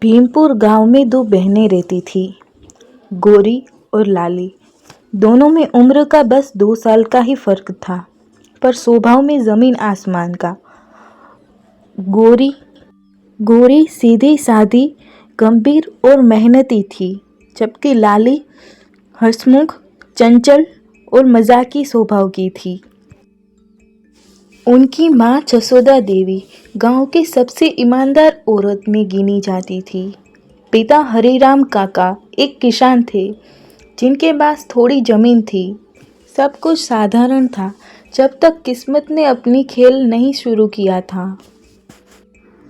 भीमपुर गांव में दो बहनें रहती थी, गोरी और लाली। दोनों में उम्र का बस 2 साल का ही फर्क था, पर स्वभाव में जमीन आसमान का। गोरी गोरी सीधी सादी, गंभीर और मेहनती थी, जबकि लाली हंसमुख, चंचल और मजाकी स्वभाव की थी। उनकी माँ जसोदा देवी गांव की सबसे ईमानदार औरत में गिनी जाती थी। पिता हरिराम काका एक किसान थे, जिनके पास थोड़ी जमीन थी। सब कुछ साधारण था, जब तक किस्मत ने अपनी खेल नहीं शुरू किया था।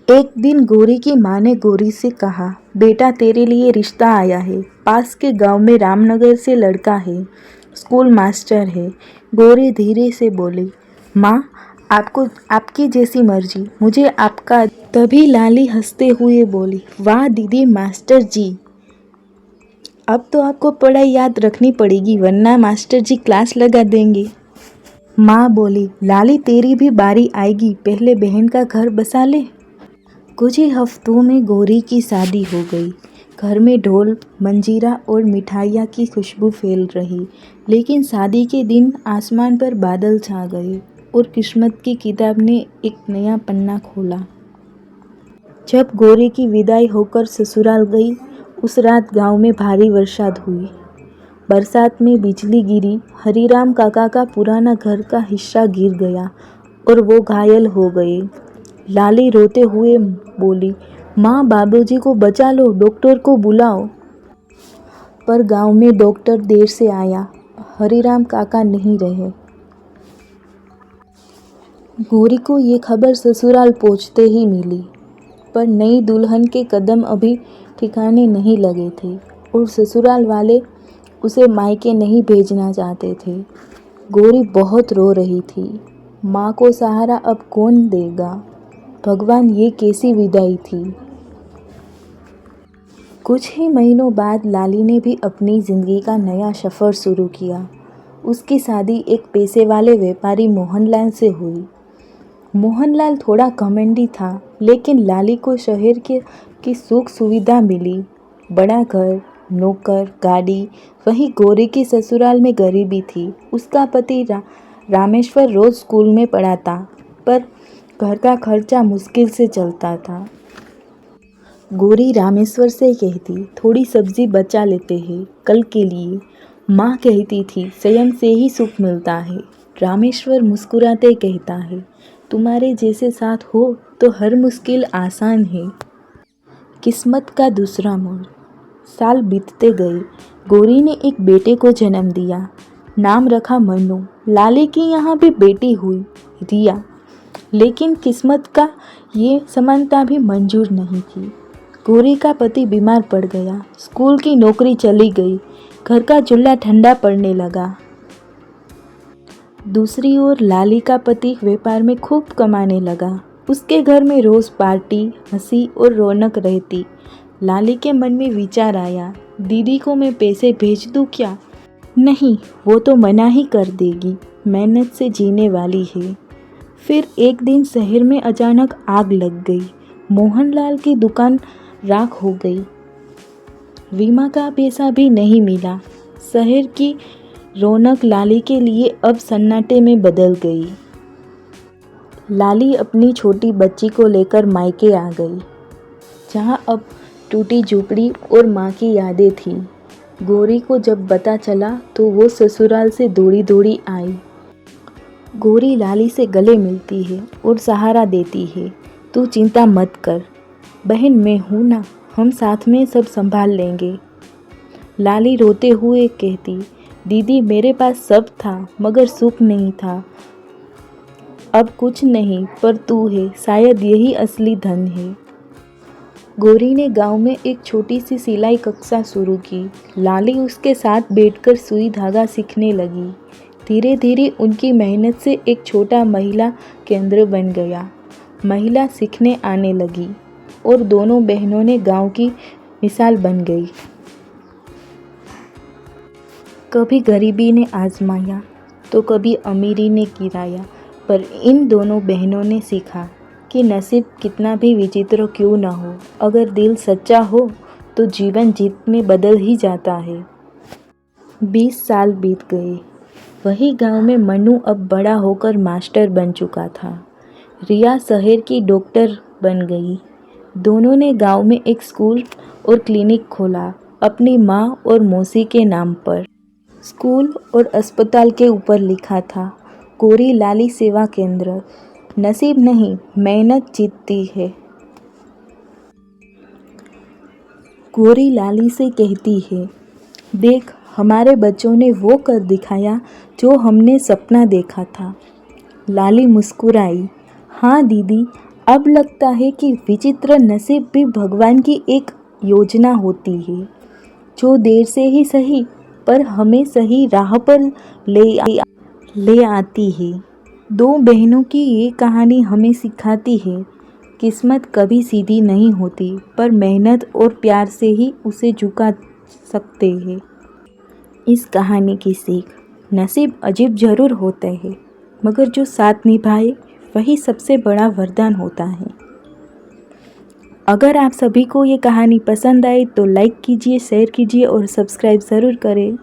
एक दिन गोरी की माँ ने गोरी से कहा, बेटा तेरे लिए रिश्ता आया है। पास के गांव में रामनगर से लड़का है, स्कूल मास्टर है। गोरी धीरे से बोली, माँ आपको आपकी जैसी मर्जी, मुझे आपका। तभी लाली हंसते हुए बोली, वाह दीदी मास्टर जी, अब तो आपको पढ़ाई याद रखनी पड़ेगी, वरना मास्टर जी क्लास लगा देंगे। माँ बोली, लाली तेरी भी बारी आएगी, पहले बहन का घर बसा ले। कुछ ही हफ्तों में गोरी की शादी हो गई। घर में ढोल, मंजीरा और मिठाइयाँ की खुशबू फैल रही। लेकिन शादी के दिन आसमान पर बादल छा गए और किस्मत की किताब ने एक नया पन्ना खोला। जब गोरी की विदाई होकर ससुराल गई, उस रात गांव में भारी वर्षा हुई। बरसात में बिजली गिरी, हरिराम काका का पुराना घर का हिस्सा गिर गया और वो घायल हो गए। लाली रोते हुए बोली, माँ बाबूजी को बचा लो, डॉक्टर को बुलाओ। पर गांव में डॉक्टर देर से आया, हरिराम काका नहीं रहे। गोरी को ये खबर ससुराल पहुंचते ही मिली, पर नई दुल्हन के कदम अभी ठिकाने नहीं लगे थे और ससुराल वाले उसे मायके नहीं भेजना चाहते थे। गोरी बहुत रो रही थी। माँ को सहारा अब कौन देगा? भगवान, ये कैसी विदाई थी। कुछ ही महीनों बाद लाली ने भी अपनी जिंदगी का नया सफ़र शुरू किया। उसकी शादी एक पैसे वाले व्यापारी मोहनलाल से हुई। मोहनलाल थोड़ा घमंडी था, लेकिन लाली को शहर की सुख सुविधा मिली, बड़ा घर, नौकर, गाड़ी। वहीं गोरी की ससुराल में गरीबी थी। उसका पति रामेश्वर रोज स्कूल में पढ़ाता, पर घर का खर्चा मुश्किल से चलता था। गोरी रामेश्वर से कहती, थोड़ी सब्जी बचा लेते हैं कल के लिए। माँ कहती थी, संयम से ही सुख मिलता है। रामेश्वर मुस्कुराते कहता है, तुम्हारे जैसे साथ हो तो हर मुश्किल आसान है। किस्मत का दूसरा मोड़। साल बीतते गए। गोरी ने एक बेटे को जन्म दिया, नाम रखा मन्नू। लाली की यहाँ भी बेटी हुई, रिया। लेकिन किस्मत का ये समानता भी मंजूर नहीं थी। गोरी का पति बीमार पड़ गया, स्कूल की नौकरी चली गई, घर का चूल्हा ठंडा पड़ने लगा। दूसरी ओर लाली का पति व्यापार में खूब कमाने लगा। उसके घर में रोज पार्टी, हंसी और रौनक रहती। लाली के मन में विचार आया, दीदी को मैं पैसे भेज दूं क्या? नहीं, वो तो मना ही कर देगी, मेहनत से जीने वाली है। फिर एक दिन शहर में अचानक आग लग गई। मोहनलाल की दुकान राख हो गई। बीमा का पैसा भी नहीं मिला। शहर की रौनक लाली के लिए अब सन्नाटे में बदल गई। लाली अपनी छोटी बच्ची को लेकर मायके आ गई, जहाँ अब टूटी झूपड़ी और माँ की यादें थी। गोरी को जब पता चला तो वो ससुराल से दौड़ी दौड़ी आई। गोरी लाली से गले मिलती है और सहारा देती है, तू चिंता मत कर बहन, मैं हूँ ना, हम साथ में सब संभाल लेंगे। लाली रोते हुए कहती, दीदी मेरे पास सब था, मगर सुख नहीं था। अब कुछ नहीं, पर तू है, शायद यही असली धन है। गोरी ने गांव में एक छोटी सी सिलाई कक्षा शुरू की। लाली उसके साथ बैठकर सुई धागा सीखने लगी। धीरे धीरे उनकी मेहनत से एक छोटा महिला केंद्र बन गया। महिला सीखने आने लगी और दोनों बहनों ने गांव की मिसाल बन गई। कभी गरीबी ने आजमाया तो कभी अमीरी ने गिराया, पर इन दोनों बहनों ने सीखा, कि नसीब कितना भी विचित्र क्यों ना हो, अगर दिल सच्चा हो तो जीवन जीत में बदल ही जाता है। 20 साल बीत गए। वही गांव में मनु अब बड़ा होकर मास्टर बन चुका था। रिया शहर की डॉक्टर बन गई। दोनों ने गांव में एक स्कूल और क्लिनिक खोला, अपनी माँ और मौसी के नाम पर। स्कूल और अस्पताल के ऊपर लिखा था, कोरी लाली सेवा केंद्र। नसीब नहीं, मेहनत जीतती है। कोरी लाली से कहती है, देख हमारे बच्चों ने वो कर दिखाया जो हमने सपना देखा था। लाली मुस्कुराई, हाँ दीदी, अब लगता है कि विचित्र नसीब भी भगवान की एक योजना होती है, जो देर से ही सही पर हमें सही राह पर ले आती है। दो बहनों की ये कहानी हमें सिखाती है, किस्मत कभी सीधी नहीं होती, पर मेहनत और प्यार से ही उसे झुका सकते हैं। इस कहानी की सीख, नसीब अजीब जरूर होते हैं, मगर जो साथ निभाए वही सबसे बड़ा वरदान होता है। अगर आप सभी को ये कहानी पसंद आई तो लाइक कीजिए, शेयर कीजिए और सब्सक्राइब ज़रूर करें।